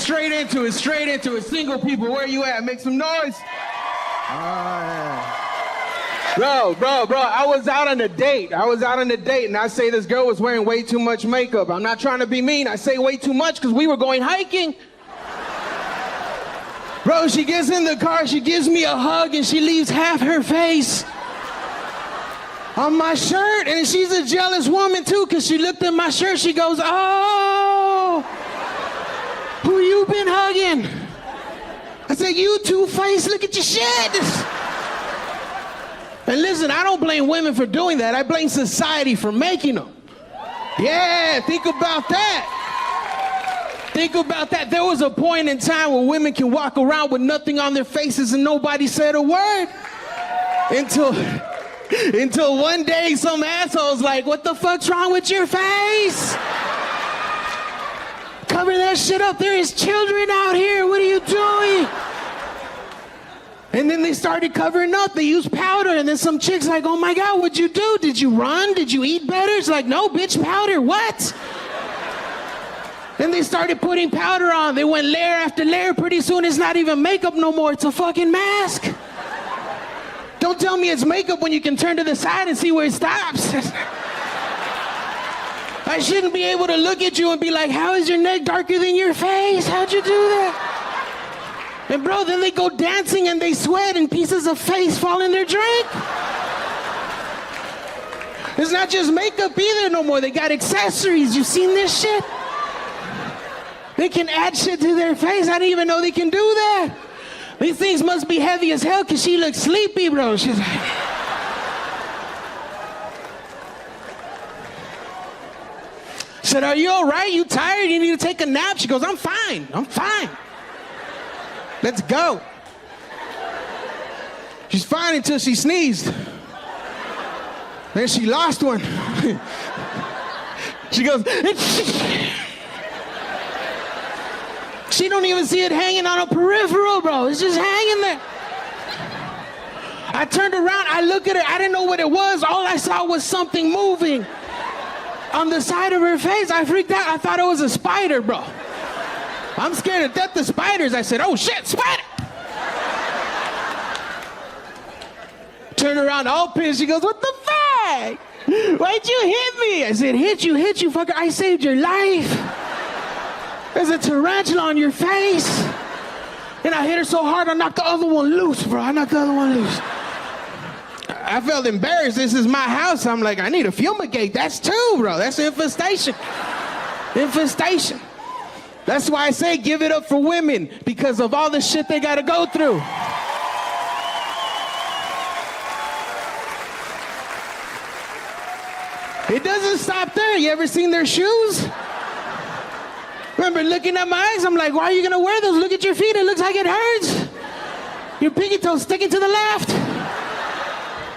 straight into it. Single people, where you at? Make some noise. Bro, I was out on a date, and I say this girl was wearing way too much makeup. I'm not trying to be mean. I say way too much because we were going hiking. Bro, she gets in the car, she gives me a hug, and she leaves half her face on my shirt. And she's a jealous woman, too, because she looked at my shirt. She goes, oh, who you been hugging? I said, you two-faced, look at your shit. And listen, I don't blame women for doing that. I blame society for making them. Yeah, think about that. There was a point in time where women can walk around with nothing on their faces and nobody said a word. Until one day some asshole's like, what the fuck's wrong with your face? Cover that shit up. There is children out here. What are you doing? And then they started covering up. They used powder. And then some chick's like, oh my God, what'd you do? Did you run? Did you eat better? It's like, no, bitch, powder. What? Then they started putting powder on. They went layer after layer. Pretty soon it's not even makeup no more. It's a fucking mask. Don't tell me it's makeup when you can turn to the side and see where it stops. I shouldn't be able to look at you and be like, how is your neck darker than your face? How'd you do that? And bro, then they go dancing and they sweat and pieces of face fall in their drink. It's not just makeup either no more. They got accessories. You seen this shit? They can add shit to their face. I didn't even know they can do that. These things must be heavy as hell because she looks sleepy, bro. She's like... I said, are you all right? You tired? You need to take a nap? She goes, I'm fine. Let's go. She's fine until she sneezed. Then she lost one. She goes, she don't even see it hanging on a peripheral, bro. It's just hanging there. I turned around, I look at her, I didn't know what it was. All I saw was something moving on the side of her face. I freaked out. I thought it was a spider, bro. I'm scared to death of spiders. I said, oh shit, spider! Turned around all pissed. She goes, what the fuck? Why'd you hit me? I said, hit you, fucker. I saved your life. There's a tarantula on your face. And I hit her so hard, I knocked the other one loose, bro. I felt embarrassed. This is my house. I'm like, I need to fumigate. That's two, bro. That's infestation. That's why I say give it up for women, because of all the shit they gotta go through. It doesn't stop there. You ever seen their shoes? Remember looking at my eyes, I'm like, why are you gonna wear those? Look at your feet, it looks like it hurts. Your pinky toe's sticking to the left.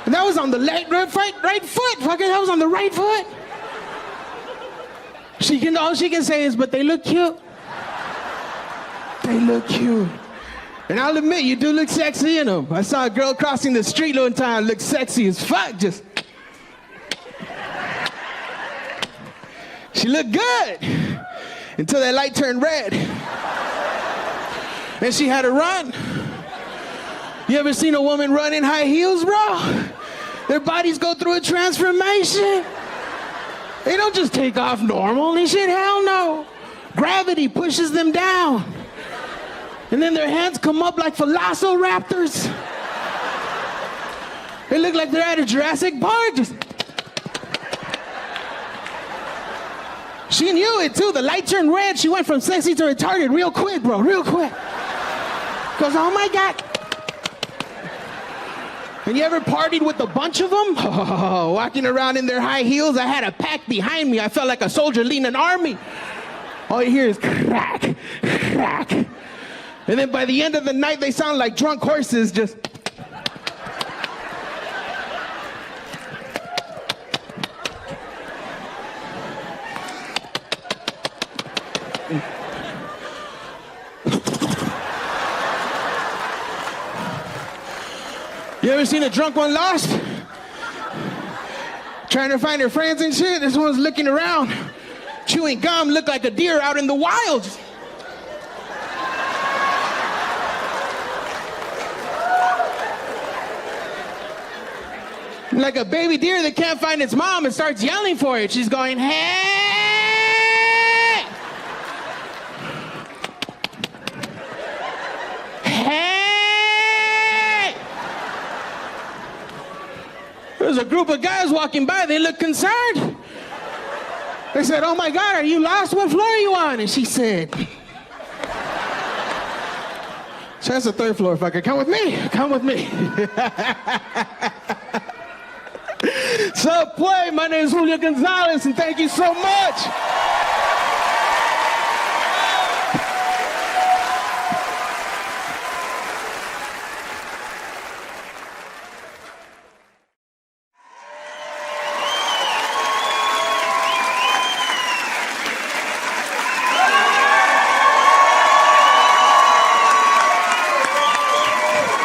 And that was on the right foot, fucker, that was on the right foot. All she can say is, but they look cute. They look cute. And I'll admit, you do look sexy in them. I saw a girl crossing the street one time, looked sexy as fuck, just. She looked good. Until that light turned red. And she had to run. You ever seen a woman run in high heels, bro? Their bodies go through a transformation. They don't just take off normal and shit, hell no. Gravity pushes them down. And then their hands come up like velociraptors. They look like they're at a Jurassic Park. Just... She knew it too. The light turned red. She went from sexy to retarded real quick, bro, real quick. Goes, oh my God. And you ever partied with a bunch of them? Oh, walking around in their high heels. I had a pack behind me. I felt like a soldier leading an army. All you hear is crack, crack. And then by the end of the night, they sound like drunk horses just... You ever seen a drunk one lost? Trying to find her friends and shit. This one's looking around, chewing gum, looked like a deer out in the wild. Like a baby deer that can't find its mom and starts yelling for it. She's going, hey! Hey! There's a group of guys walking by. They look concerned. They said, oh my God, are you lost? What floor are you on? And she said, so that's the third floor, fucker. Come with me. Come with me. So, play. My name is Julio Gonzalez, and thank you so much.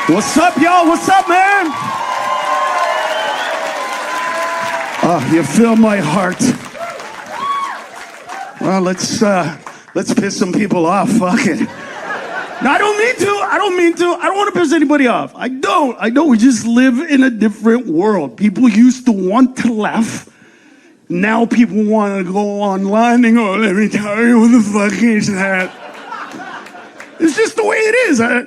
What's up, y'all? What's up, man? Oh, you fill my heart. Well, let's piss some people off. Fuck it. No, I don't mean to. I don't want to piss anybody off. I don't. We just live in a different world. People used to want to laugh. Now people want to go online and go, let me tell you what the fuck is that. It's just the way it is. I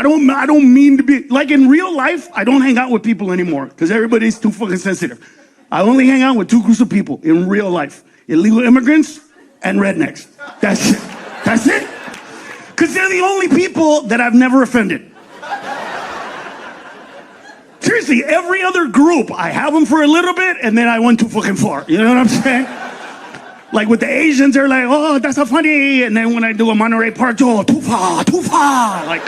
don't mean to be, like in real life, I don't hang out with people anymore because everybody's too fucking sensitive. I only hang out with two groups of people in real life: illegal immigrants and rednecks. That's it. That's it. Because they're the only people that I've never offended. Seriously, every other group, I have them for a little bit and then I went too fucking far. You know what I'm saying? Like with the Asians, they're like, oh, that's so funny. And then when I do a Monterey Park, oh, too far, too far. Like,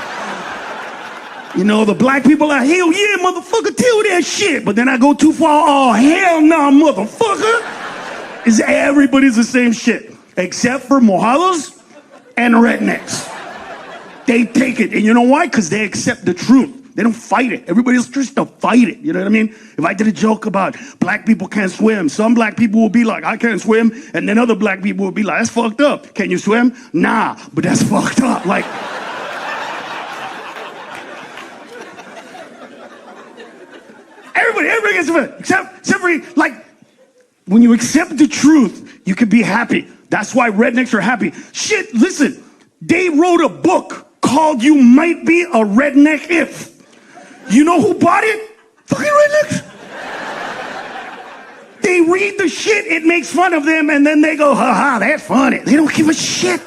you know, the black people are, hell yeah, motherfucker, tell that shit. But then I go too far, oh, hell no, motherfucker. Is everybody's the same shit, except for mojados and rednecks. They take it. And you know why? Because they accept the truth. They don't fight it. Everybody's just to fight it. You know what I mean? If I did a joke about black people can't swim, some black people will be like, I can't swim. And then other black people will be like, that's fucked up. Can you swim? Nah, but that's fucked up. Like, everybody gets offended, except for, like, when you accept the truth, you can be happy. That's why rednecks are happy. Shit, listen, they wrote a book called You Might Be a Redneck If. You know who bought it? Fucking rednecks. They read the shit, it makes fun of them, and then they go, ha, that's funny. They don't give a shit.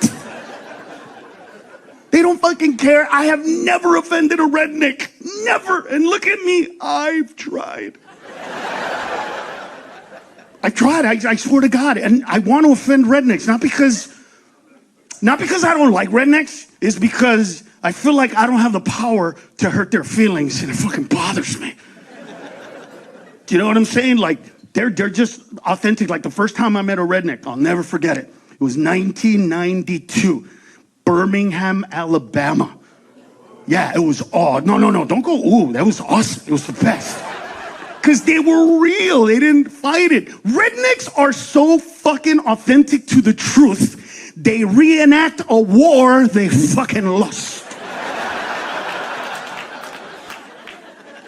They don't fucking care. I have never offended a redneck. Never. And look at me. I've tried. I swear to God. And I want to offend rednecks. Not because I don't like rednecks. It's because I feel like I don't have the power to hurt their feelings. And it fucking bothers me. Do you know what I'm saying? Like, they're just authentic. Like the first time I met a redneck, I'll never forget it. It was 1992. Birmingham, Alabama. Yeah, it was odd. No, don't go, ooh, that was awesome. It was the best. Because they were real. They didn't fight it. Rednecks are so fucking authentic to the truth. They reenact a war they fucking lost.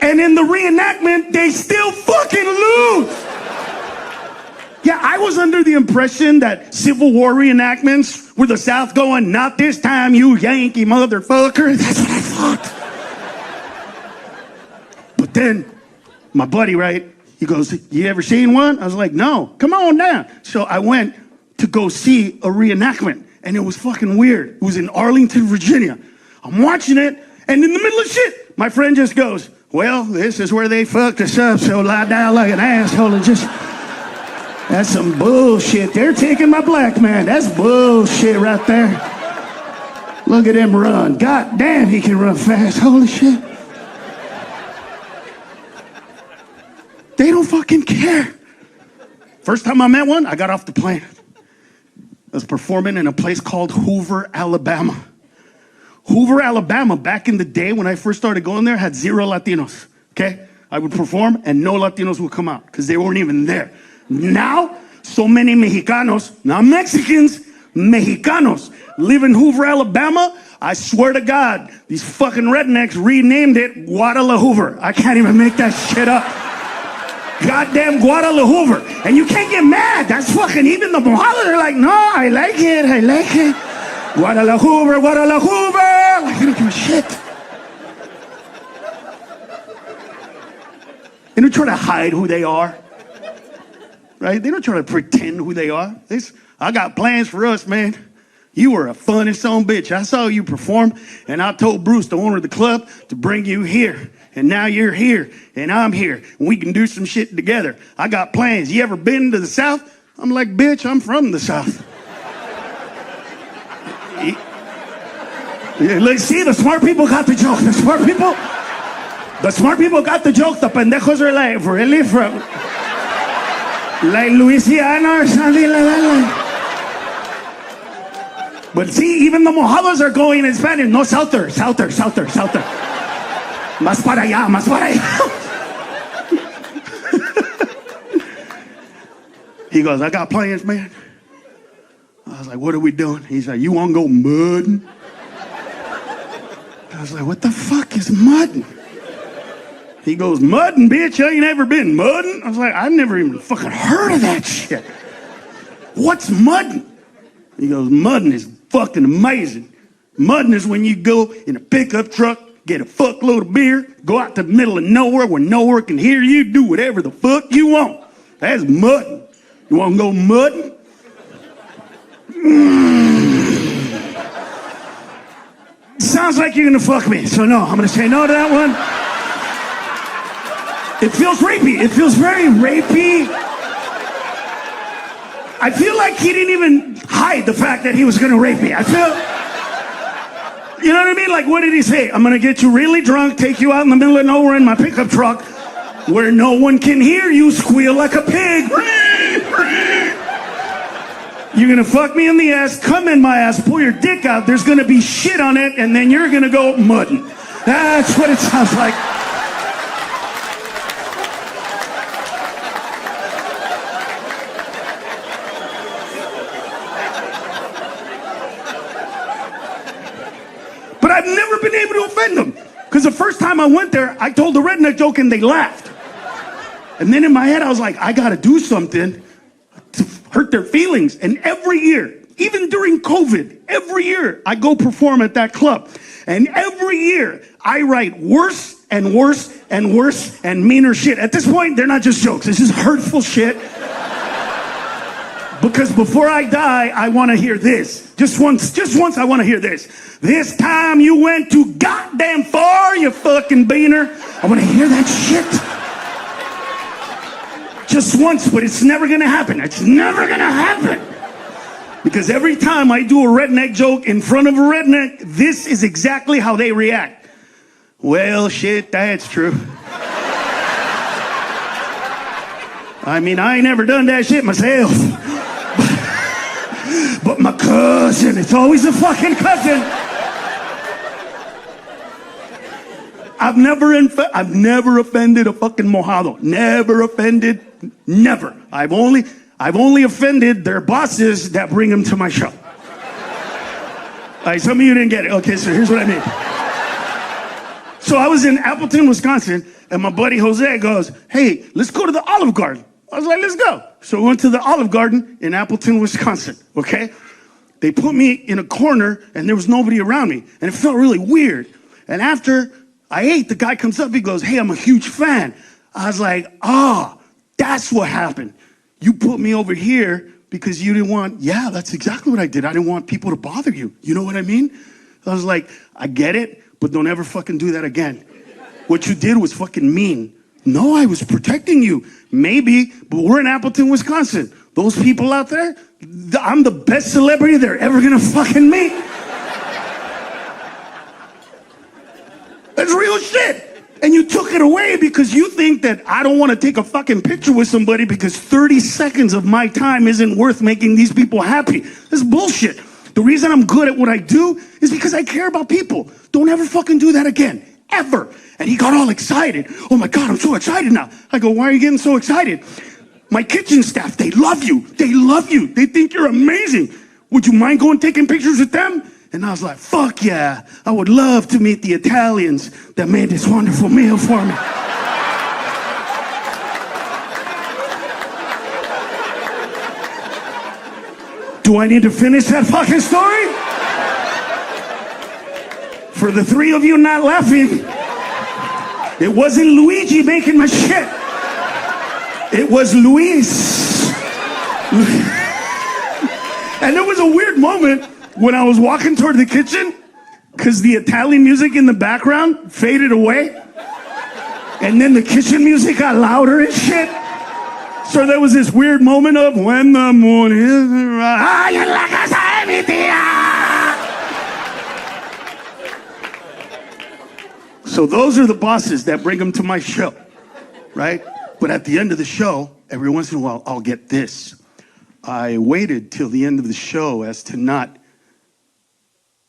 And in the reenactment, they still fucking lose. Yeah, I was under the impression that Civil War reenactments were the South going, not this time, you Yankee motherfucker. That's what I thought. But then, my buddy, right, he goes, you ever seen one? I was like, no, come on down. So I went to go see a reenactment, and it was fucking weird. It was in Arlington, Virginia. I'm watching it, and in the middle of shit, my friend just goes, well, this is where they fucked us up, so lie down like an asshole and just... That's some bullshit. They're taking my black man. That's bullshit right there. Look at him run. God damn, he can run fast. Holy shit. They don't fucking care. First time I met one, I got off the plane. I was performing in a place called Hoover, Alabama. Hoover, Alabama, back in the day when I first started going there, had 0 Latinos, okay? I would perform and no Latinos would come out because they weren't even there. Now, so many Mexicanos, not Mexicans, Mexicanos, live in Hoover, Alabama. I swear to God, these fucking rednecks renamed it Guadalajara. I can't even make that shit up. Goddamn Guadalajara. And you can't get mad. That's fucking, even the mojados are like, no, I like it. Guadalajara. Like, I don't give a shit. They don't try to hide who they are. Right? They don't try to pretend who they are. I got plans for us, man. You were a funny son of a bitch. I saw you perform, and I told Bruce, the owner of the club, to bring you here. And now you're here, and I'm here, and we can do some shit together. I got plans. You ever been to the South? I'm like, bitch, I'm from the South. Yeah, look, see, the smart people got the joke. The smart people got the joke. The pendejos are like, really? From like Louisiana or something like that. But see, even the mojados are going in Spanish. No, souther. Más para allá. He goes, I got plans, man. I was like, what are we doing? He's like, you want to go mudding? I was like, what the fuck is mudding? He goes, mudding, bitch, you ain't never been mudding? I was like, I've never even fucking heard of that shit. What's mudding? He goes, mudding is fucking amazing. Mudding is when you go in a pickup truck, get a fuckload of beer, go out to the middle of nowhere where nowhere can hear you, do whatever the fuck you want. That's mudding. You want to go mudding? Sounds like you're gonna fuck me, so no, I'm gonna say no to that one. It feels rapey. It feels very rapey. I feel like he didn't even hide the fact that he was gonna rape me. I feel, you know what I mean? Like, what did he say? I'm gonna get you really drunk, take you out in the middle of nowhere in my pickup truck where no one can hear you squeal like a pig. You're gonna fuck me in the ass, come in my ass, pull your dick out, there's gonna be shit on it, and then you're gonna go mudding. That's what it sounds like. But I've never been able to offend them. Because the first time I went there, I told the redneck joke and they laughed. And then in my head, I was like, I gotta do something to hurt their feelings. And every year, even during COVID, every year I go perform at that club. And every year I write worse and worse and worse and meaner shit. At this point, they're not just jokes. It's just hurtful shit. Because before I die, I want to hear this. Just once I want to hear this. This time you went too goddamn far, you fucking beaner. I want to hear that shit. Just once, but it's never gonna happen. It's never gonna happen. Because every time I do a redneck joke in front of a redneck, this is exactly how they react. Well, shit, that's true. I mean, I ain't never done that shit myself. But my cousin, it's always a fucking cousin. I've never offended a fucking mojado. Never offended. Never. I've only offended their bosses that bring them to my show. Some of you didn't get it. Okay, so here's what I mean. So I was in Appleton, Wisconsin, and my buddy Jose goes, hey, let's go to the Olive Garden. I was like, let's go. So we went to the Olive Garden in Appleton, Wisconsin, okay? They put me in a corner, and there was nobody around me, and it felt really weird. And after I ate, the guy comes up, he goes, hey, I'm a huge fan. I was like, that's what happened. You put me over here because you didn't want, yeah, that's exactly what I did. I didn't want people to bother you. You know what I mean? I was like, I get it, but don't ever fucking do that again. What you did was fucking mean. No, I was protecting you. Maybe, but we're in Appleton, Wisconsin. Those people out there, I'm the best celebrity they're ever gonna fucking meet. That's real shit. And you took it away because you think that I don't want to take a fucking picture with somebody because 30 seconds of my time isn't worth making these people happy. That's bullshit. The reason I'm good at what I do is because I care about people. Don't ever fucking do that again. Ever. And he got all excited. Oh my God, I'm so excited now. I go, why are you getting so excited? My kitchen staff, they love you. They love you. They think you're amazing. Would you mind going taking pictures with them? And I was like, fuck yeah, I would love to meet the Italians that made this wonderful meal for me. Do I need to finish that fucking story? For the three of you not laughing, it wasn't Luigi making my shit. It was Luis. And there was a weird moment when I was walking toward the kitchen because the Italian music in the background faded away. And then the kitchen music got louder and shit. So there was this weird moment of when the moon is ay, en la casa de mi tía. So those are the bosses that bring them to my show, right? But at the end of the show, every once in a while, I'll get this. I waited till the end of the show as to not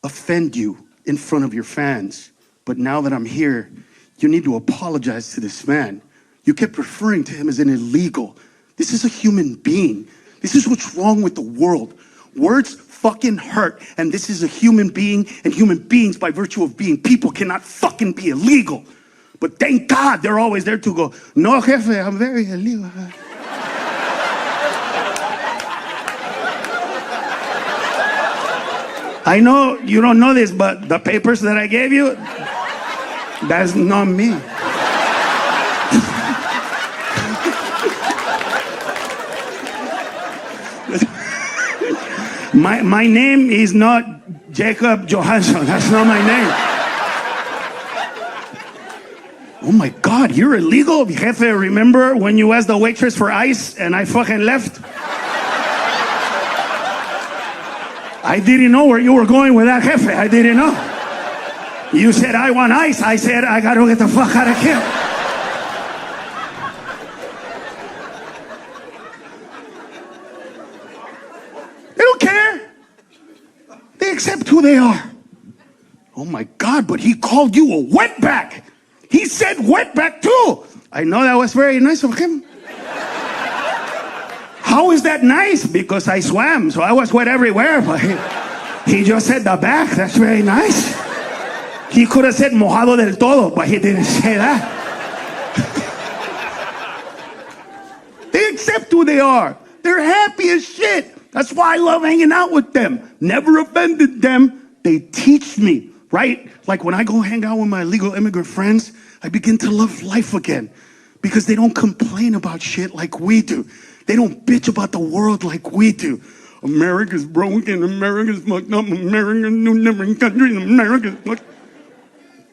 offend you in front of your fans. But now that I'm here, you need to apologize to this man. You kept referring to him as an illegal. This is a human being. This is what's wrong with the world. Words fucking hurt, and this is a human being, and human beings, by virtue of being people, cannot fucking be illegal. But thank God they're always there to go, no, jefe, I'm very illegal. I know you don't know this, but the papers that I gave you, that's not me. My name is not Jacob Johansson. That's not my name. Oh my God, you're illegal? Jefe, remember when you asked the waitress for ice and I fucking left? I didn't know where you were going with that, Jefe. I didn't know. You said, I want ice. I said, I gotta get the fuck out of here. They don't care. They accept who they are. Oh my God, but he called you a wetback. He said wetback too. I know that was very nice of him. How is that nice? Because I swam, so I was wet everywhere. But he just said the back. That's very nice. He could have said mojado del todo, but he didn't say that. They accept who they are. They're happy as shit. That's why I love hanging out with them. Never offended them. They teach me, right? Like when I go hang out with my illegal immigrant friends, I begin to love life again because they don't complain about shit like we do. They don't bitch about the world like we do. America's broken, America's fucked up, America's new never country, America's fucked.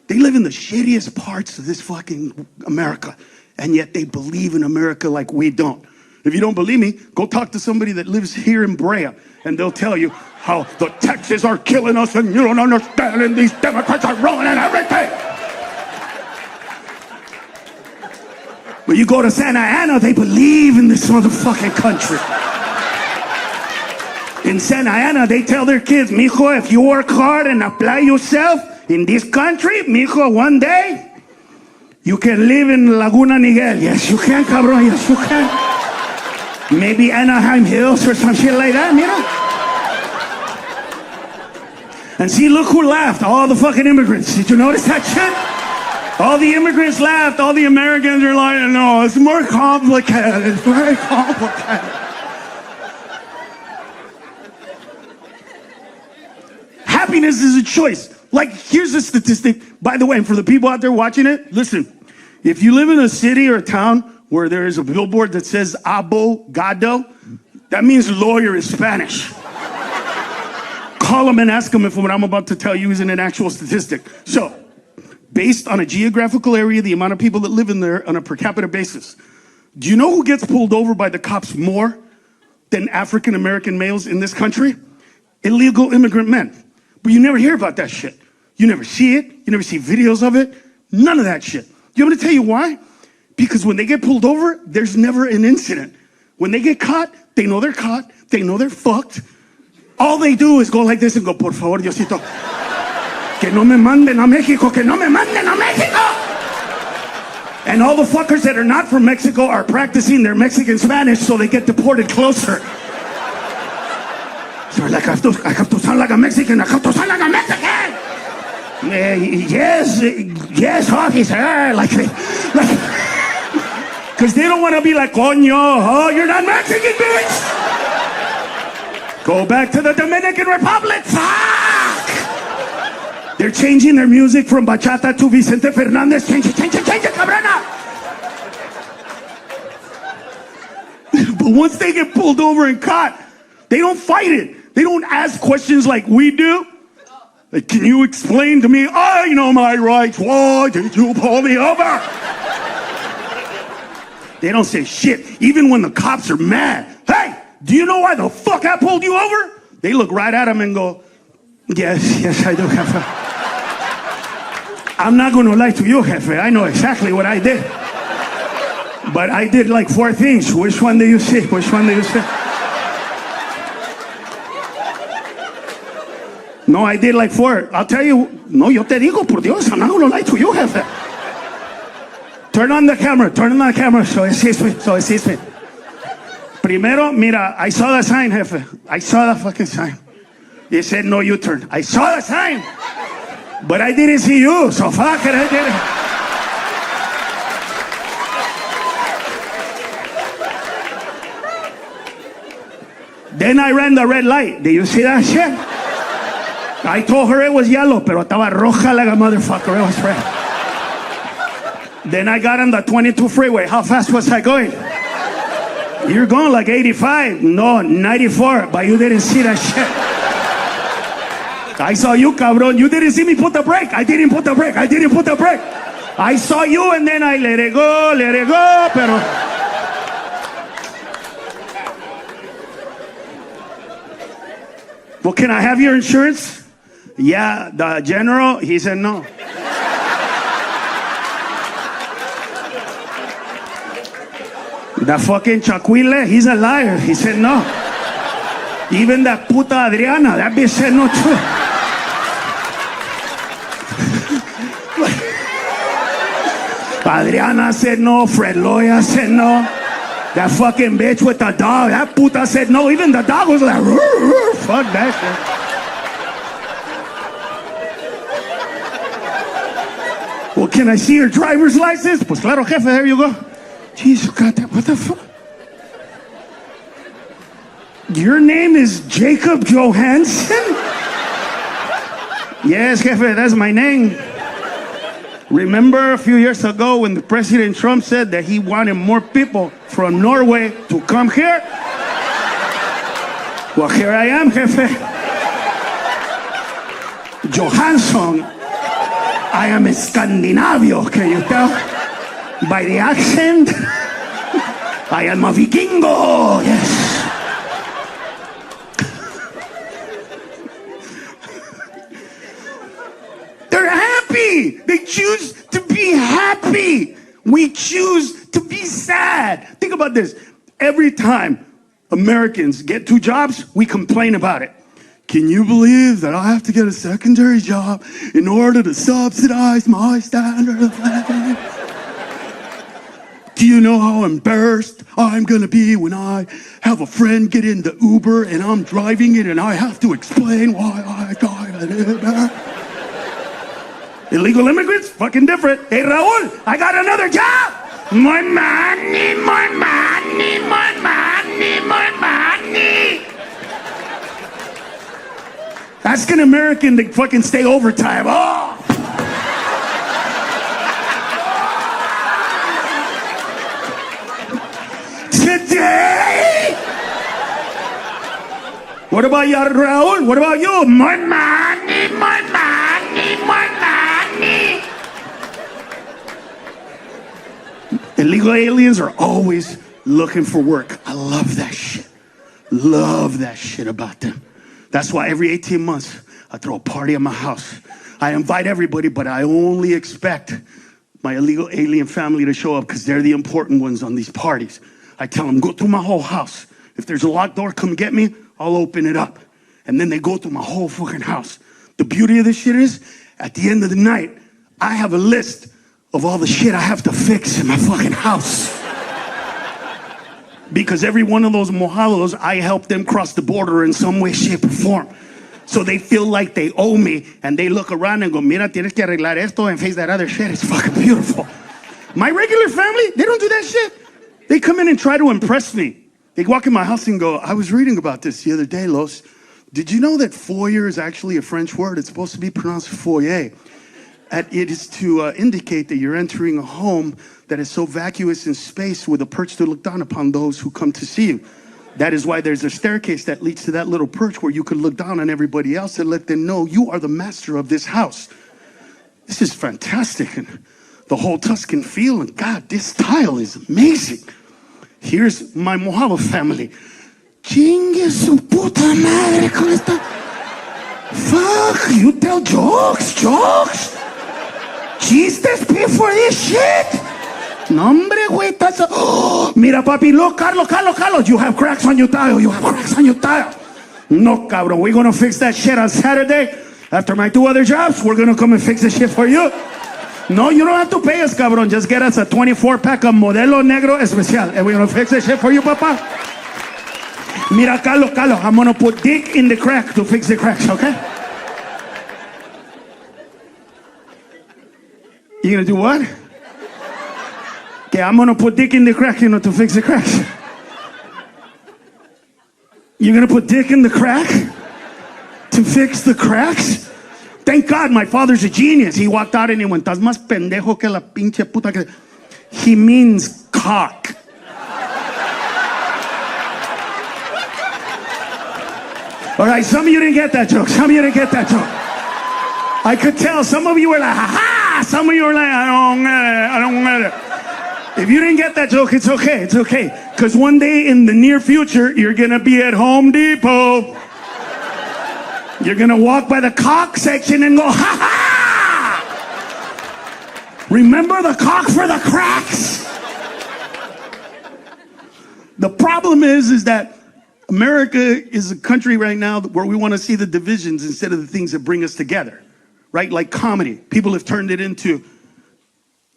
They live in the shittiest parts of this fucking America, and yet they believe in America like we don't. If you don't believe me, go talk to somebody that lives here in Brea, and they'll tell you how the taxes are killing us, and you don't understand, and these Democrats are ruining everything. But you go to Santa Ana, they believe in this motherfucking country. In Santa Ana, they tell their kids, mijo, if you work hard and apply yourself in this country, mijo, one day, you can live in Laguna Niguel. Yes, you can, cabrón, yes, you can. Maybe Anaheim Hills or some shit like that, mira. And see, look who laughed, all the fucking immigrants. Did you notice that shit? All the immigrants laughed. All the Americans are like, no, it's more complicated. It's very complicated. Happiness is a choice. Like, here's a statistic. By the way, and for the people out there watching it, listen. If you live in a city or a town where there is a billboard that says abogado, that means lawyer in Spanish. Call them and ask them if what I'm about to tell you isn't an actual statistic. So, based on a geographical area, the amount of people that live in there on a per capita basis. Do you know who gets pulled over by the cops more than African American males in this country? Illegal immigrant men. But you never hear about that shit. You never see it. You never see videos of it. None of that shit. You want me to tell you why? Because when they get pulled over, there's never an incident. When they get caught, they know they're caught. They know they're fucked. All they do is go like this and go, por favor, Diosito. Que no me manden a Mexico, que no me manden a Mexico. And all the fuckers that are not from Mexico are practicing their Mexican Spanish so they get deported closer. So like, I have to sound like a Mexican, I have to sound like a Mexican. Yes, officer. Like, because they don't want to be like, coño, oh, you're not Mexican, bitch. Go back to the Dominican Republic. Fuck! They're changing their music from bachata to Vicente Fernandez. Change it, cabrona! But once they get pulled over and caught, they don't fight it. They don't ask questions like we do. Like, can you explain to me, I know my rights, why did you pull me over? They don't say shit, even when the cops are mad. Hey, do you know why the fuck I pulled you over? They look right at him and go, yes, I do, Jefe. I'm not gonna lie to you, Jefe. I know exactly what I did. But I did like 4 things. Which one do you see? Which one do you see? No, I did like 4. I'll tell you. No, yo te digo, por Dios, I'm not gonna lie to you, Jefe. Turn on the camera, so it sees me. Primero, mira, I saw the sign, Jefe. I saw the fucking sign. It said no U-turn. I saw the sign. But I didn't see you, so fuck it, I did it. Then I ran the red light. Did you see that shit? I told her it was yellow, pero estaba roja like a motherfucker. It was red. Then I got on the 22 freeway. How fast was I going? You're going like 85. No, 94. But you didn't see that shit. I saw you, cabrón. You didn't see me put the brake. I didn't put the brake. I saw you and then I let it go, pero... Well, can I have your insurance? Yeah, the general, he said no. The fucking Chacuile, he's a liar. He said no. Even that puta Adriana, that bitch said no too. Adriana said no. Fred Loya said no. That fucking bitch with the dog, that puta said no. Even the dog was like, fuck that shit. Well, can I see your driver's license? Pues claro, jefe, there you go. Jesus, God, what the fuck? Your name is Jacob Johansson? Yes, jefe, that's my name. Remember a few years ago when the President Trump said that he wanted more people from Norway to come here? Well, here I am, jefe. Johansson. I am Scandinavio, can you tell? By the accent, I am a Vikingo, yes. They're happy. They choose to be happy. We choose to be sad. Think about this. Every time Americans get 2 jobs, we complain about it. Can you believe that I have to get a secondary job in order to subsidize my standard of living? Do you know how embarrassed I'm gonna be when I have a friend get in the Uber and I'm driving it and I have to explain why I got an Uber? Illegal immigrants, fucking different. Hey, Raul, I got another job. More money, more money, more money, more money. Ask an American to fucking stay overtime. Oh! Today? What about you, Raul? What about you? More money, more money, more money. Illegal aliens are always looking for work. I love that shit. Love that shit about them. That's why every 18 months, I throw a party at my house. I invite everybody, but I only expect my illegal alien family to show up because they're the important ones on these parties. I tell them, go through my whole house. If there's a locked door, come get me. I'll open it up. And then they go through my whole fucking house. The beauty of this shit is, at the end of the night, I have a list of all the shit I have to fix in my fucking house. Because every one of those mojados, I help them cross the border in some way, shape, or form. So they feel like they owe me, and they look around and go, mira, tienes que arreglar esto and face that other shit. It's fucking beautiful. My regular family, they don't do that shit. They come in and try to impress me. They walk in my house and go, I was reading about this the other day, Los. Did you know that foyer is actually a French word? It's supposed to be pronounced foyer. It is to indicate that you're entering a home that is so vacuous in space with a perch to look down upon those who come to see you. That is why there's a staircase that leads to that little perch where you can look down on everybody else and let them know you are the master of this house. This is fantastic. And the whole Tuscan feel, and God, this tile is amazing. Here's my Mojave family. Chingue su puta madre con esta. Fuck, you tell jokes? Chistes pay for this shit? No, hombre, güey, that's a... Oh, mira, papi, look, Carlos, you have cracks on your tile. No, cabrón, we're gonna fix that shit on Saturday. After my 2 other jobs, we're gonna come and fix the shit for you. No, you don't have to pay us, cabrón. Just get us a 24-pack of Modelo Negro Especial, and we're gonna fix the shit for you, papa. Mira, Carlos, I'm gonna put dick in the crack to fix the cracks, okay? You gonna do what? Okay, I'm gonna put dick in the crack, to fix the cracks. You're gonna put dick in the crack to fix the cracks? Thank God my father's a genius. He walked out and he went, "Estás más pendejo que la pinche puta que..." He means cock. All right, some of you didn't get that joke. I could tell some of you were like, ha ha! Some of you were like, I don't get it. If you didn't get that joke, it's okay. Because one day in the near future, you're going to be at Home Depot. You're going to walk by the cock section and go, ha ha! Remember the cock for the cracks? The problem is that America is a country right now where we want to see the divisions instead of the things that bring us together, right? Like comedy. People have turned it into,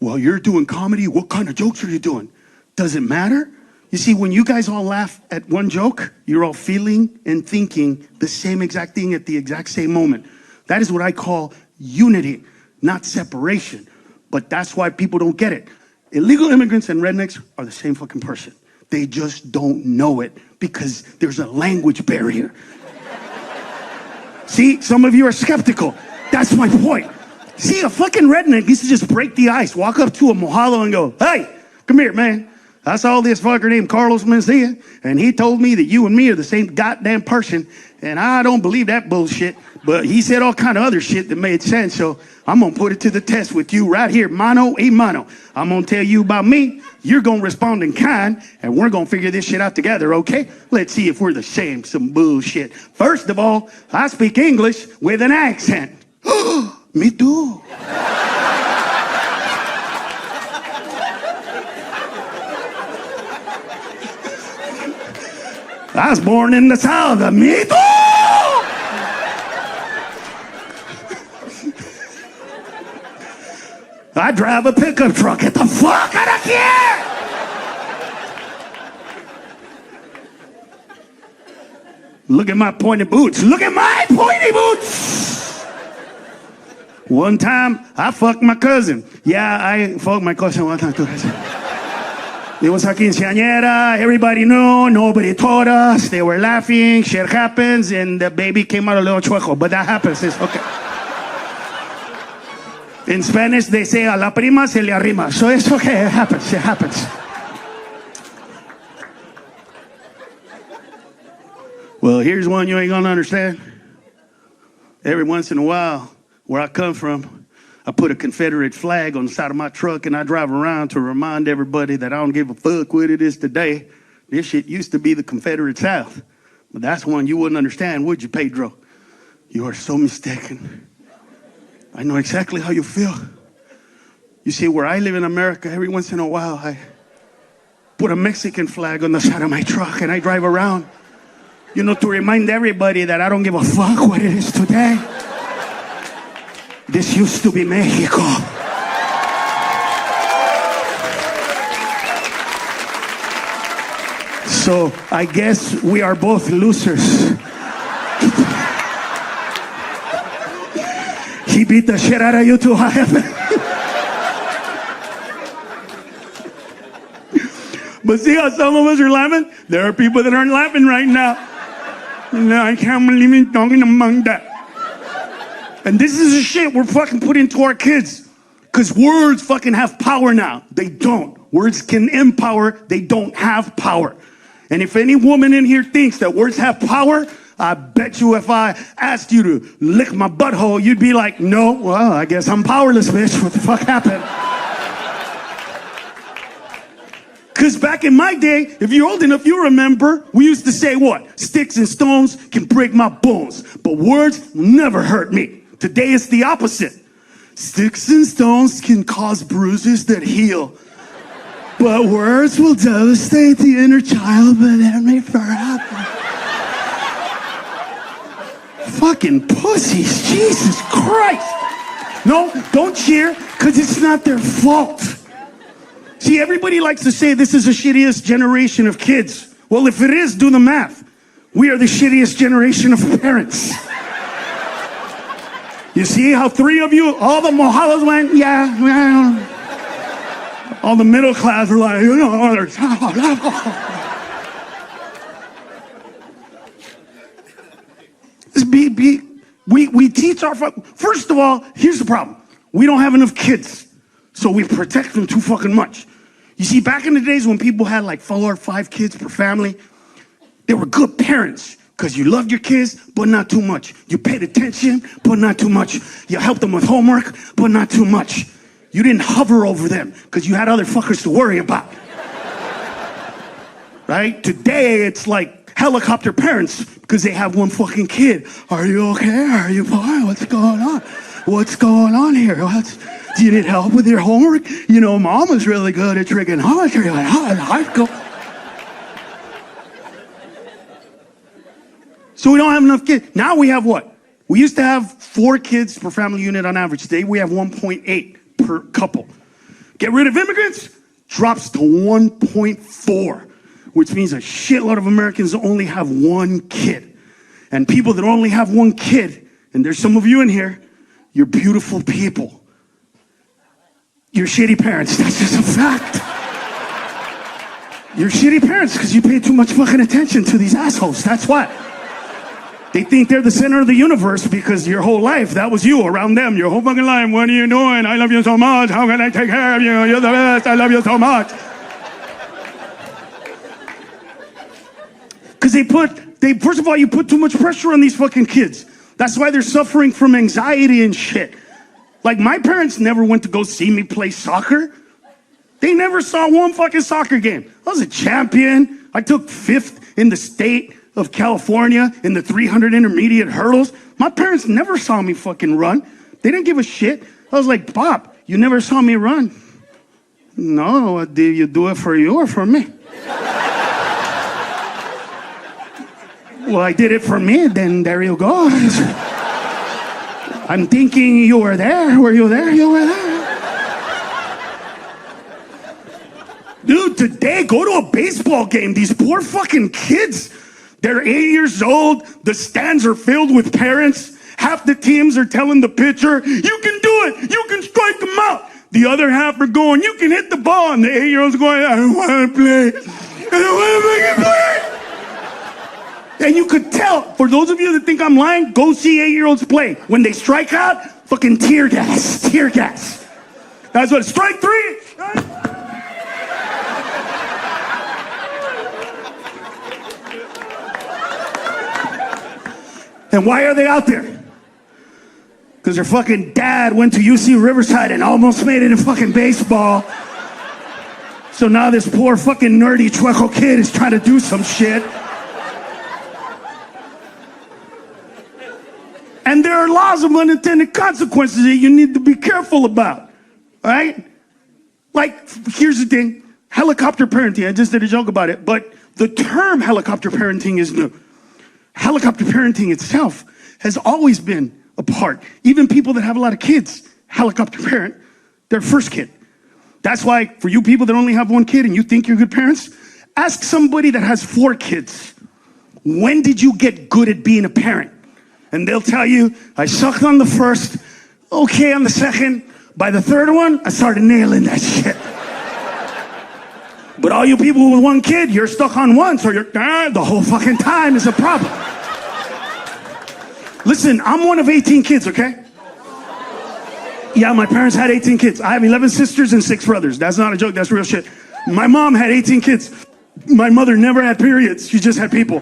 well, you're doing comedy. What kind of jokes are you doing? Does it matter? You see, when you guys all laugh at one joke, you're all feeling and thinking the same exact thing at the exact same moment. That is what I call unity, not separation. But that's why people don't get it. Illegal immigrants and rednecks are the same fucking person. They just don't know it because there's a language barrier. See, some of you are skeptical. That's my point. See, a fucking redneck used to just break the ice, walk up to a Mojalo and go, "Hey, come here, man. I saw this fucker named Carlos Mencia, and he told me that you and me are the same goddamn person, and I don't believe that bullshit, but he said all kind of other shit that made sense, so I'm gonna put it to the test with you right here, mano a mano. I'm gonna tell you about me, you're gonna respond in kind, and we're gonna figure this shit out together, okay? Let's see if we're the same, some bullshit. First of all, I speak English with an accent." Me too. I was born in the South. Me too. I drive a pickup truck. Get the fuck out of here! Look at my pointy boots. One time, I fucked my cousin. Yeah, I fucked my cousin one time too. It was a quinceañera, everybody knew, nobody told us, they were laughing, shit happens, and the baby came out a little chueco, but that happens, it's okay. In Spanish, they say, a la prima se le arrima, so it's okay, it happens. Well, here's one you ain't gonna understand. Every once in a while, where I come from, I put a Confederate flag on the side of my truck and I drive around to remind everybody that I don't give a fuck what it is today. This shit used to be the Confederate South. But that's one you wouldn't understand, would you, Pedro? You are so mistaken. I know exactly how you feel. You see, where I live in America, every once in a while, I put a Mexican flag on the side of my truck and I drive around, to remind everybody that I don't give a fuck what it is today. This used to be Mexico. So I guess we are both losers. He beat the shit out of you too. But see how some of us are laughing? There are people that aren't laughing right now. No, I can't believe it talking among that. And this is the shit we're fucking putting into our kids. Because words fucking have power now. They don't. Words can empower. They don't have power. And if any woman in here thinks that words have power, I bet you if I asked you to lick my butthole, you'd be like, no, well, I guess I'm powerless, bitch. What the fuck happened? Because back in my day, if you're old enough, you remember, we used to say what? Sticks and stones can break my bones, but words never hurt me. Today it's the opposite. Sticks and stones can cause bruises that heal, but words will devastate the inner child within me forever. Fucking pussies, Jesus Christ. No, don't cheer, because it's not their fault. See, everybody likes to say this is the shittiest generation of kids. Well, if it is, do the math. We are the shittiest generation of parents. You see how three of you, all the mojados went, yeah, well. All the middle class were like, you know, we teach our, first of all, here's the problem. We don't have enough kids, so we protect them too fucking much. You see, back in the days when people had like 4 or 5 kids per family, they were good parents because you loved your kids, but not too much. You paid attention, but not too much. You helped them with homework, but not too much. You didn't hover over them because you had other fuckers to worry about. Right? Today, it's like helicopter parents because they have one fucking kid. Are you okay? Are you fine? What's going on? What's going on here? Do you need help with your homework? You know, mom is really good at trigonometry. Like, high school. So we don't have enough kids. Now we have what? We used to have 4 kids per family unit on average. Today we have 1.8 per couple. Get rid of immigrants, drops to 1.4, which means a shitload of Americans only have 1 kid. And people that only have 1 kid, and there's some of you in here, you're beautiful people. You're shitty parents. That's just a fact. You're shitty parents because you pay too much fucking attention to these assholes. That's why. They think they're the center of the universe because your whole life, that was you around them. Your whole fucking life, what are you doing? I love you so much. How can I take care of you? You're the best. I love you so much. Because first of all, you put too much pressure on these fucking kids. That's why they're suffering from anxiety and shit. Like, my parents never went to go see me play soccer. They never saw one fucking soccer game. I was a champion. I took 5th in the state of California in the 300 intermediate hurdles. My parents never saw me fucking run. They didn't give a shit. I was like, Bob, you never saw me run. No, did you do it for you or for me? Well, I did it for me, then there you go. I'm thinking you were there. Were you there? You were there. Dude, today, go to a baseball game. These poor fucking kids. They're 8 years old. The stands are filled with parents. Half the teams are telling the pitcher, you can do it. You can strike them out. The other half are going, you can hit the ball. And the 8-year-old's going, I don't want to play. I don't want to fucking play. And you could tell, for those of you that think I'm lying, go see 8-year-olds play. When they strike out, fucking tear gas. Tear gas. That's what, strike 3. And why are they out there? Because their fucking dad went to UC Riverside and almost made it in fucking baseball. So now this poor fucking nerdy chueco kid is trying to do some shit. And there are laws of unintended consequences that you need to be careful about, right? Like, here's the thing, helicopter parenting, I just did a joke about it, but the term helicopter parenting is new. Helicopter parenting itself has always been a part. Even people that have a lot of kids, helicopter parent their first kid. That's why for you people that only have 1 kid and you think you're good parents, ask somebody that has 4 kids, when did you get good at being a parent? And they'll tell you, I sucked on the first, okay on the second. By the 3rd one, I started nailing that shit. But all you people with one kid, you're stuck on one, so you're the whole fucking time is a problem. Listen, I'm one of 18 kids, okay? Yeah, my parents had 18 kids. I have 11 sisters and 6 brothers. That's not a joke, that's real shit. My mom had 18 kids. My mother never had periods, she just had people.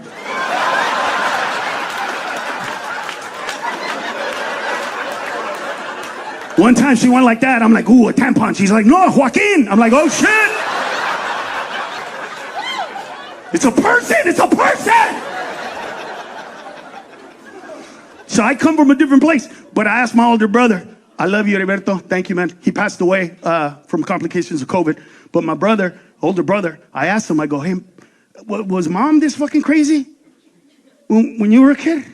One time she went like that, I'm like, ooh, a tampon. She's like, no, Joaquin. I'm like, oh shit. It's a person, it's a person. So I come from a different place, but I asked my older brother, I love you, Heriberto. Thank you, man. He passed away from complications of COVID. But my brother, older brother, I asked him, I go, hey, was mom this fucking crazy when you were a kid?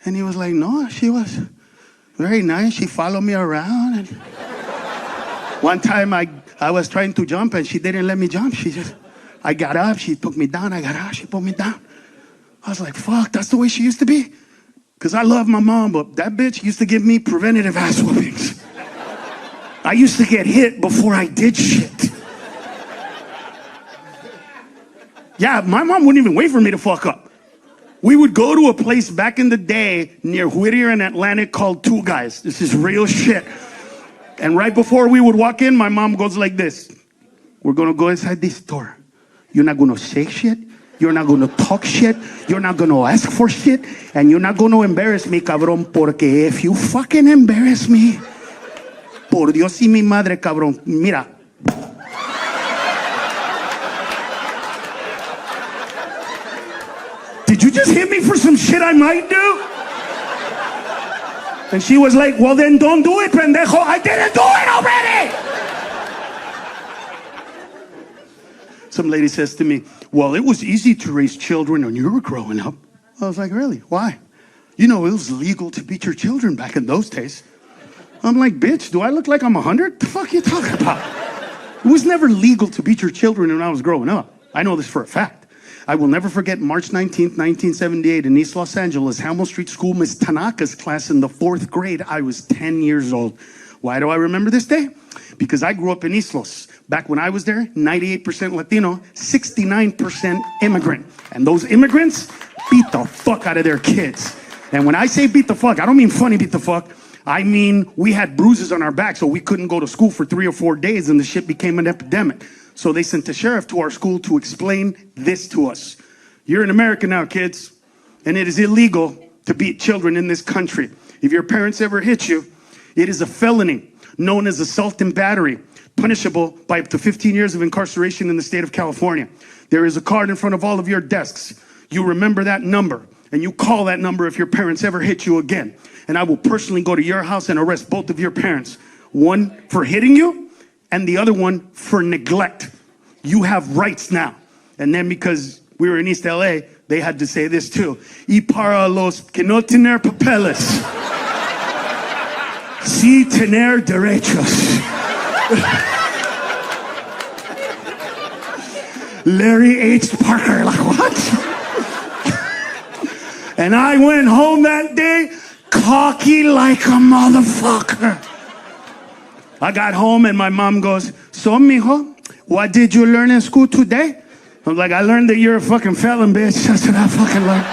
And he was like, no, she was very nice. She followed me around. And one time I was trying to jump and she didn't let me jump. I got up, she took me down. I got up, she put me down. I was like, fuck, that's the way she used to be. Because I love my mom, but that bitch used to give me preventative ass whoopings. I used to get hit before I did shit. Yeah, my mom wouldn't even wait for me to fuck up. We would go to a place back in the day near Whittier and Atlantic called Two Guys. This is real shit. And right before we would walk in, my mom goes like this. We're gonna go inside this store. You're not gonna say shit. You're not gonna talk shit. You're not gonna ask for shit. And you're not gonna embarrass me, cabrón, porque if you fucking embarrass me, por Dios y mi madre, cabrón, mira. Did you just hit me for some shit I might do? And she was like, well then don't do it, pendejo. I didn't do it already. Some lady says to me, well, it was easy to raise children when you were growing up. I was like, really? Why? You know, it was legal to beat your children back in those days. I'm like, bitch, do I look like I'm 100? The fuck are you talking about? It was never legal to beat your children when I was growing up. I know this for a fact. I will never forget March 19th, 1978 in East Los Angeles, Hamel Street School, Miss Tanaka's class in the 4th grade. I was 10 years old. Why do I remember this day? Because I grew up in East Los. Back when I was there, 98% Latino, 69% immigrant. And those immigrants beat the fuck out of their kids. And when I say beat the fuck, I don't mean funny beat the fuck. I mean, we had bruises on our back, so we couldn't go to school for 3 or 4 days, and the shit became an epidemic. So they sent the sheriff to our school to explain this to us. You're in America now, kids, and it is illegal to beat children in this country. If your parents ever hit you, it is a felony known as assault and battery, punishable by up to 15 years of incarceration in the state of California. There is a card in front of all of your desks. You remember that number, and you call that number if your parents ever hit you again. And I will personally go to your house and arrest both of your parents. One for hitting you, and the other one for neglect. You have rights now. And then because we were in East LA, they had to say this too. Y para los que no tener papeles, sí tener derechos. Larry H. Parker, like what? And I went home that day cocky like a motherfucker. I got home and my mom goes, so, mijo, what did you learn in school today? I'm like, I learned that you're a fucking felon, bitch. That's what I fucking learned.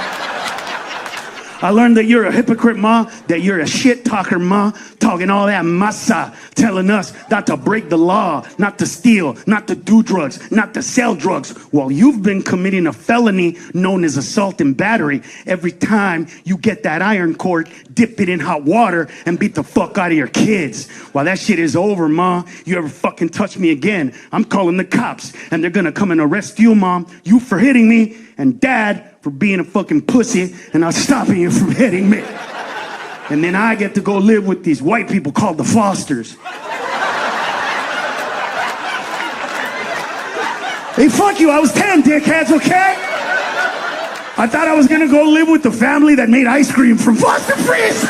I learned that you're a hypocrite, ma, that you're a shit talker, ma, talking all that masa, telling us not to break the law, not to steal, not to do drugs, not to sell drugs, while you've been committing a felony known as assault and battery. Every time you get that iron cord, dip it in hot water and beat the fuck out of your kids. While that shit is over, ma, you ever fucking touch me again, I'm calling the cops, and they're gonna come and arrest you, mom, you for hitting me, and dad for being a fucking pussy and not stopping you from hitting me. And then I get to go live with these white people called the Fosters. Hey, fuck you, I was 10, dickheads, okay? I thought I was gonna go live with the family that made ice cream from Foster Freeze.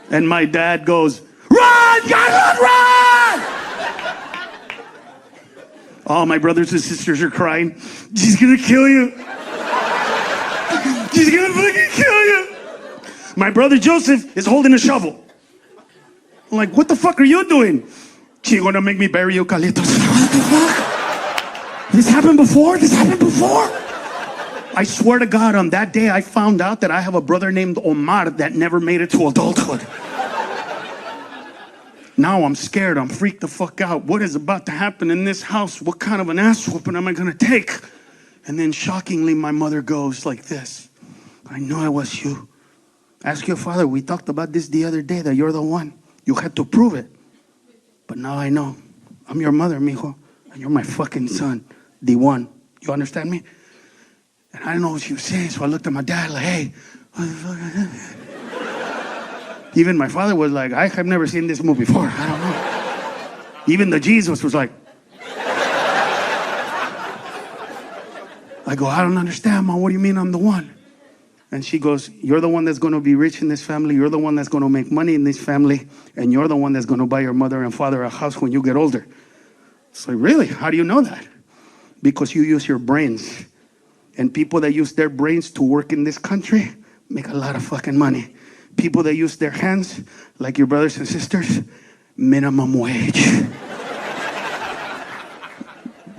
And my dad goes, run, Carlos, run! All my brothers and sisters are crying. She's gonna kill you. She's gonna fucking kill you. My brother Joseph is holding a shovel. I'm like, what the fuck are you doing? She gonna make me bury you, Carlitos. What the fuck? This happened before? This happened before? I swear to God, on that day, I found out that I have a brother named Omar that never made it to adulthood. Now I'm scared. I'm freaked the fuck out. What is about to happen in this house? What kind of an ass whooping am I gonna take? And then shockingly, my mother goes like this. I know it was you. Ask your father. We talked about this the other day, that you're the one. You had to prove it. But now I know. I'm your mother, mijo. And you're my fucking son. The one. You understand me? And I didn't know what she was saying, so I looked at my dad like, hey, what the fuck is that? Even my father was like, I have never seen this movie before. I don't know. Even the Jesus was like, I go, I don't understand, Mom. What do you mean I'm the one? And she goes, you're the one that's going to be rich in this family. You're the one that's going to make money in this family. And you're the one that's going to buy your mother and father a house when you get older. It's like, really? How do you know that? Because you use your brains. And people that use their brains to work in this country make a lot of fucking money. People that use their hands, like your brothers and sisters, minimum wage.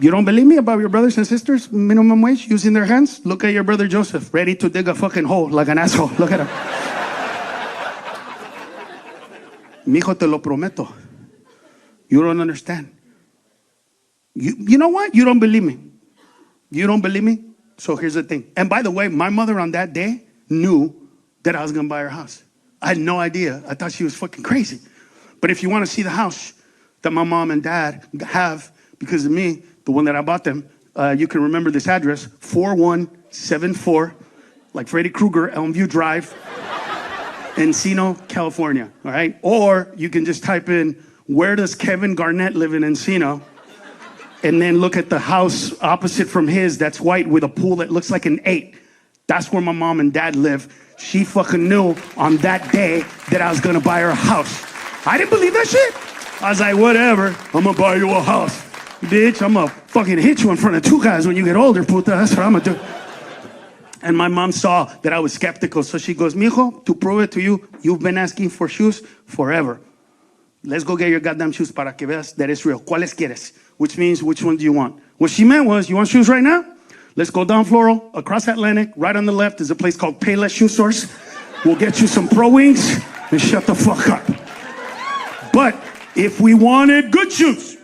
You don't believe me about your brothers and sisters, minimum wage, using their hands? Look at your brother Joseph, ready to dig a fucking hole like an asshole. Look at him. Mijo, te lo prometo. You don't understand. You know what? You don't believe me. You don't believe me? So here's the thing. And by the way, my mother on that day knew that I was going to buy her house. I had no idea. I thought she was fucking crazy. But if you want to see the house that my mom and dad have because of me, the one that I bought them, you can remember this address, 4174, like Freddy Krueger, Elmview Drive, Encino, California, all right? Or you can just type in, where does Kevin Garnett live in Encino? And then look at the house opposite from his that's white with a pool that looks like an 8. That's where my mom and dad live. She fucking knew on that day that I was gonna buy her a house. I didn't believe that shit. I was like, whatever, I'm gonna buy you a house. Bitch, I'm gonna fucking hit you in front of 2 guys when you get older, puta. That's what I'm gonna do. And my mom saw that I was skeptical, so she goes, mijo, to prove it to you, you've been asking for shoes forever. Let's go get your goddamn shoes para que veas that it's real. ¿Cuáles quieres? Which means, which one do you want? What she meant was, you want shoes right now? Let's go down Floral, across Atlantic, right on the left is a place called Payless Shoe Stores. We'll get you some Pro Wings and shut the fuck up. But if we wanted good shoes,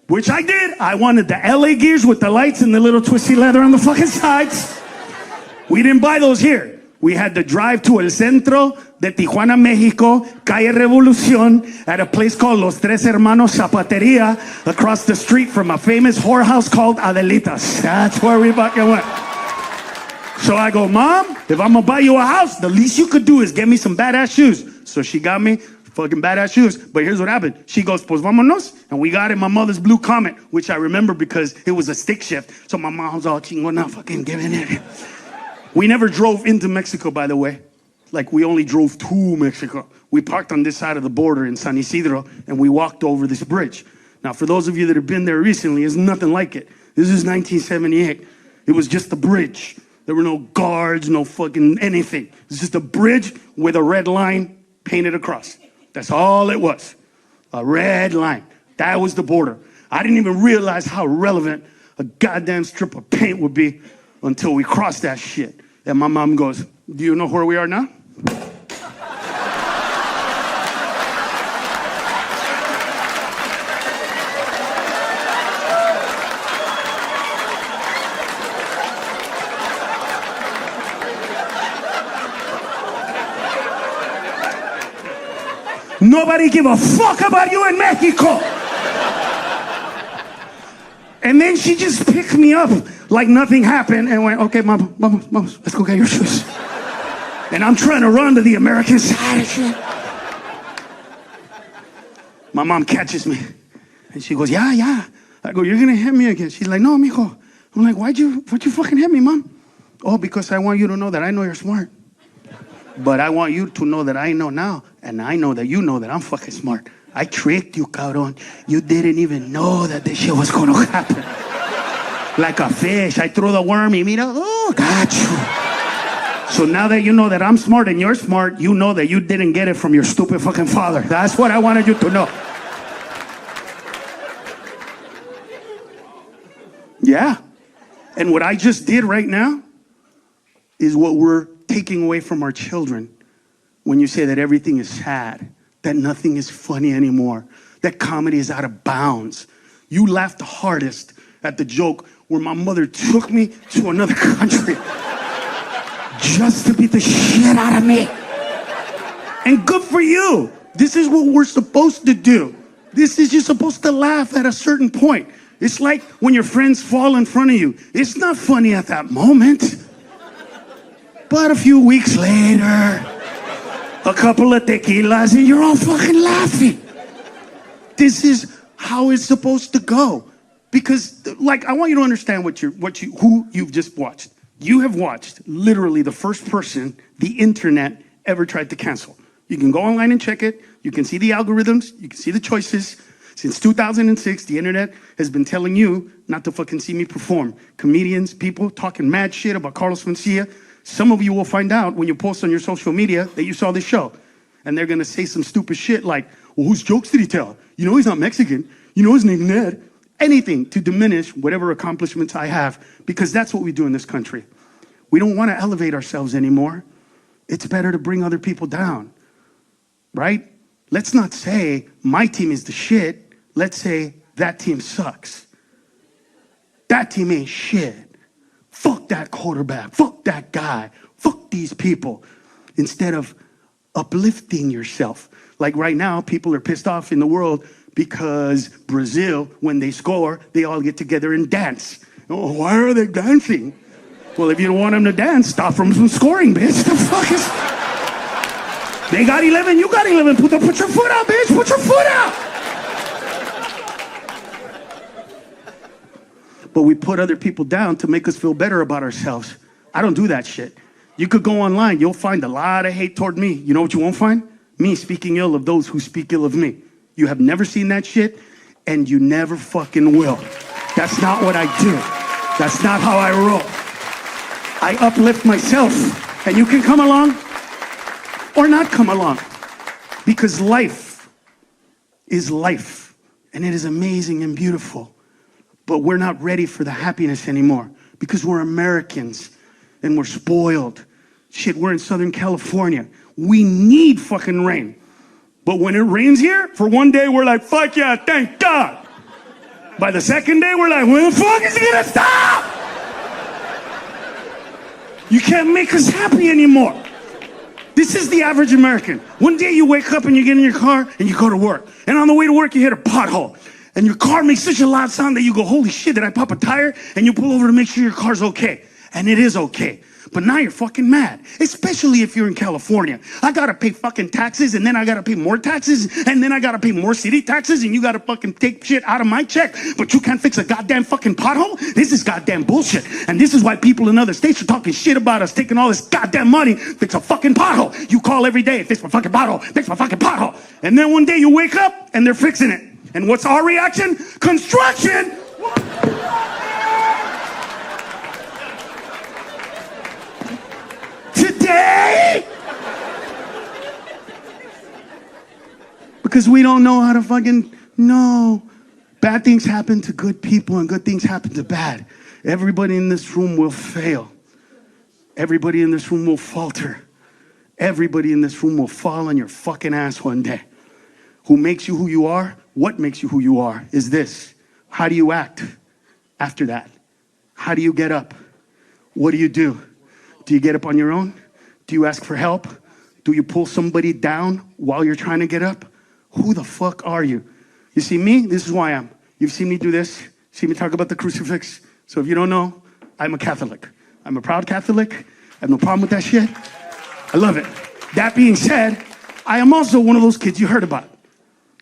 which I did, I wanted the LA Gears with the lights and the little twisty leather on the fucking sides. We didn't buy those here. We had to drive to El Centro de Tijuana, Mexico, Calle Revolucion, at a place called Los Tres Hermanos Zapateria, across the street from a famous whorehouse called Adelitas. That's where we fucking went. So I go, Mom, if I'm gonna buy you a house, the least you could do is get me some badass shoes. So she got me fucking badass shoes. But here's what happened. She goes, pues vámonos. And we got in my mother's blue Comet, which I remember because it was a stick shift. So my mom's all chingona, fucking giving it. We never drove into Mexico, by the way. Like, we only drove to Mexico. We parked on this side of the border in San Isidro, and we walked over this bridge. Now, for those of you that have been there recently, it's nothing like it. This is 1978. It was just a bridge. There were no guards, no fucking anything. It's just a bridge with a red line painted across. That's all it was. A red line. That was the border. I didn't even realize how relevant a goddamn strip of paint would be until we crossed that shit. And my mom goes, do you know where we are now? Nobody give a fuck about you in Mexico. And then she just picked me up like nothing happened and went, okay, mom, let's go get your shoes. And I'm trying to run to the American side of shit. My mom catches me and she goes, yeah. I go, you're gonna hit me again. She's like, no, mijo. I'm like, why'd you fucking hit me, Mom? Oh, because I want you to know that I know you're smart. But I want you to know that I know now, and I know that you know that I'm fucking smart. I tricked you, cabrón. You didn't even know that this shit was gonna happen. Like a fish, I threw the worm, y mira, oh, got you. So now that you know that I'm smart and you're smart, you know that you didn't get it from your stupid fucking father. That's what I wanted you to know. Yeah. And what I just did right now is what we're taking away from our children when you say that everything is sad, that nothing is funny anymore, that comedy is out of bounds. You laughed the hardest at the joke where my mother took me to another country just to beat the shit out of me. And good for you. This is what we're supposed to do. This is, you're supposed to laugh at a certain point. It's like when your friends fall in front of you. It's not funny at that moment. But a few weeks later, a couple of tequilas and you're all fucking laughing. This is how it's supposed to go. Because, like, I want you to understand who you've just watched. You have watched literally the first person the internet ever tried to cancel. You can go online and check it. You can see the algorithms. You can see the choices. Since 2006, the internet has been telling you not to fucking see me perform. Comedians, people talking mad shit about Carlos Mencia. Some of you will find out when you post on your social media that you saw this show. And they're gonna say some stupid shit like, well, whose jokes did he tell? You know he's not Mexican. You know his name Ned. Anything to diminish whatever accomplishments I have, because that's what we do in this country. We don't wanna elevate ourselves anymore. It's better to bring other people down, right? Let's not say my team is the shit. Let's say that team sucks. That team ain't shit. Fuck that quarterback. Fuck that guy. Fuck these people. Instead of uplifting yourself. Like right now, people are pissed off in the world because Brazil, when they score, they all get together and dance. Oh, why are they dancing? Well, if you don't want them to dance, stop them from scoring, bitch. The fuck is... They got 11, you got 11. Put your foot out, bitch. Put your foot out. But we put other people down to make us feel better about ourselves. I don't do that shit. You could go online. You'll find a lot of hate toward me. You know what you won't find? Me speaking ill of those who speak ill of me. You have never seen that shit, and you never fucking will. That's not what I do. That's not how I roll. I uplift myself, and you can come along or not come along. Because life is life, and it is amazing and beautiful. But we're not ready for the happiness anymore because we're Americans and we're spoiled. Shit, we're in Southern California. We need fucking rain. But when it rains here, for one day, we're like, fuck yeah, thank God. By the second day, we're like, when the fuck is it gonna stop? You can't make us happy anymore. This is the average American. One day you wake up and you get in your car and you go to work. And on the way to work, you hit a pothole. And your car makes such a loud sound that you go, holy shit, did I pop a tire? And you pull over to make sure your car's okay. And it is okay. But now you're fucking mad, especially if you're in California. I gotta pay fucking taxes, and then I gotta pay more taxes, and then I gotta pay more city taxes, and you gotta fucking take shit out of my check, but you can't fix a goddamn fucking pothole? This is goddamn bullshit. And this is why people in other states are talking shit about us, taking all this goddamn money, fix a fucking pothole. You call every day, fix my fucking pothole, fix my fucking pothole. And then one day you wake up, and they're fixing it. And what's our reaction? Construction! Today? Because we don't know how to fucking know. Bad things happen to good people and good things happen to bad. Everybody in this room will fail. Everybody in this room will falter. Everybody in this room will fall on your fucking ass one day. Who makes you who you are? What makes you who you are is this. How do you act after that? How do you get up? What do you do? Do you get up on your own? Do you ask for help? Do you pull somebody down while you're trying to get up? Who the fuck are you? You see me? This is who I am. You've seen me do this. Seen me talk about the crucifix. So if you don't know, I'm a Catholic. I'm a proud Catholic. I have no problem with that shit. I love it. That being said, I am also one of those kids you heard about.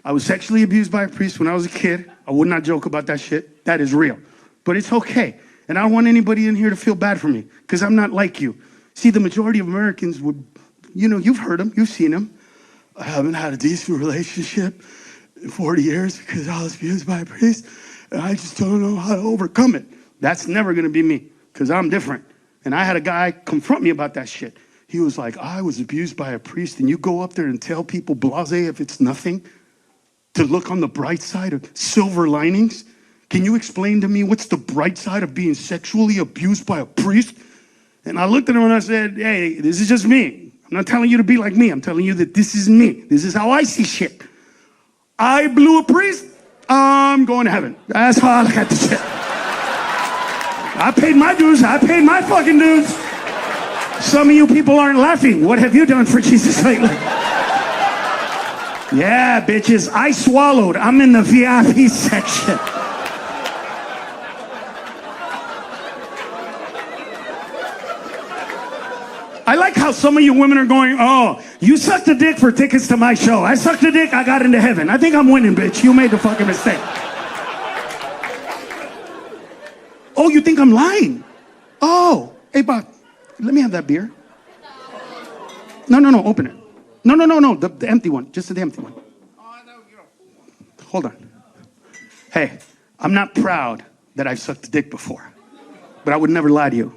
I was sexually abused by a priest when I was a kid. I would not joke about that shit. That is real. But it's okay. And I don't want anybody in here to feel bad for me because I'm not like you. See, the majority of Americans would, you know, you've heard them, you've seen them. I haven't had a decent relationship in 40 years because I was abused by a priest and I just don't know how to overcome it. That's never going to be me because I'm different. And I had a guy confront me about that shit. He was like, I was abused by a priest, and you go up there and tell people blasé if it's nothing, to look on the bright side of silver linings? Can you explain to me what's the bright side of being sexually abused by a priest? And I looked at him and I said, hey, this is just me. I'm not telling you to be like me. I'm telling you that this is me. This is how I see shit. I blew a priest, I'm going to heaven. That's how I look at the shit. I paid my dues. I paid my fucking dues. Some of you people aren't laughing. What have you done for Jesus lately? Yeah, bitches, I swallowed. I'm in the VIP section. I like how some of you women are going, oh, you sucked a dick for tickets to my show. I sucked a dick, I got into heaven. I think I'm winning, bitch. You made the fucking mistake. Oh, you think I'm lying? Oh, hey, Bob, let me have that beer. No, open it. No, the empty one, just the empty one. Hold on. Hey, I'm not proud that I've sucked a dick before, but I would never lie to you.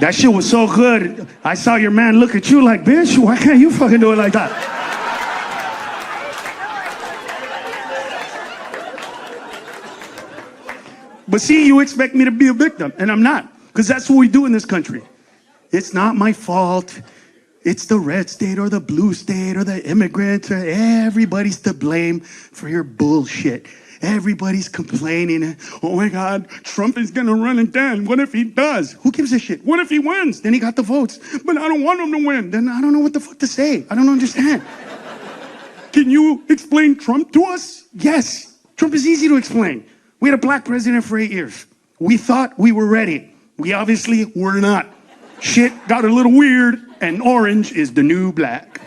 That shit was so good, I saw your man look at you like, bitch, why can't you fucking do it like that? But see, you expect me to be a victim, and I'm not, because that's what we do in this country. It's not my fault. It's the red state or the blue state or the immigrants. Or everybody's to blame for your bullshit. Everybody's complaining. Oh my God, Trump is gonna run again. What if he does? Who gives a shit? What if he wins? Then he got the votes. But I don't want him to win. Then I don't know what the fuck to say. I don't understand. Can you explain Trump to us? Yes. Trump is easy to explain. We had a black president for 8 years. We thought we were ready. We obviously were not. Shit got a little weird, and orange is the new black.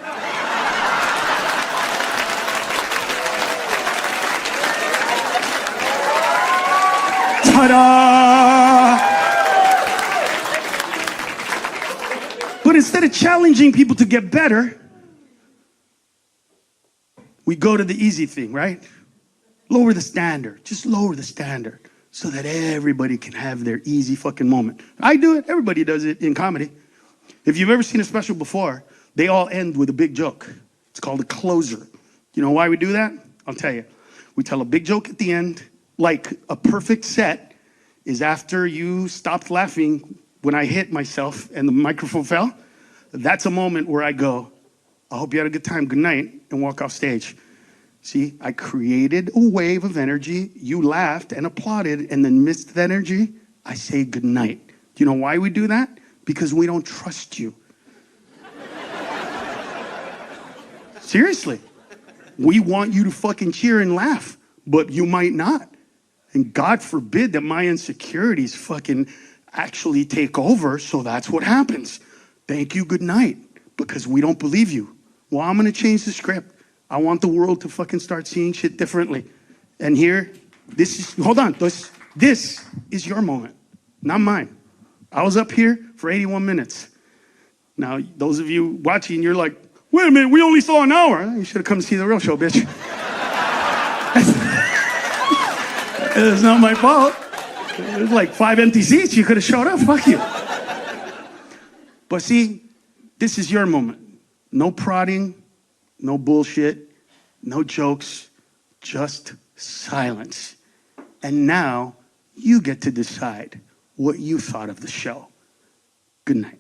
Ta-da! But instead of challenging people to get better, we go to the easy thing, right? Lower the standard. Just lower the standard so that everybody can have their easy fucking moment. I do it. Everybody does it in comedy. If you've ever seen a special before, they all end with a big joke. It's called a closer. You know why we do that? I'll tell you. We tell a big joke at the end, like a perfect set is after you stopped laughing when I hit myself and the microphone fell. That's a moment where I go, I hope you had a good time, good night, and walk off stage. See, I created a wave of energy, you laughed and applauded, and then missed the energy, I say good night. Do you know why we do that? Because we don't trust you. Seriously. We want you to fucking cheer and laugh, but you might not. And God forbid that my insecurities fucking actually take over, so that's what happens. Thank you, good night, because we don't believe you. Well, I'm gonna change the script. I want the world to fucking start seeing shit differently. And here, hold on, this is your moment, not mine. I was up here for 81 minutes. Now, those of you watching, you're like, wait a minute, we only saw an hour. You should have come to see the real show, bitch. It's not my fault. There's like 5 empty seats. You could have showed up. Fuck you. But see, this is your moment. No prodding, no bullshit, no jokes, just silence. And now you get to decide what you thought of the show. Good night.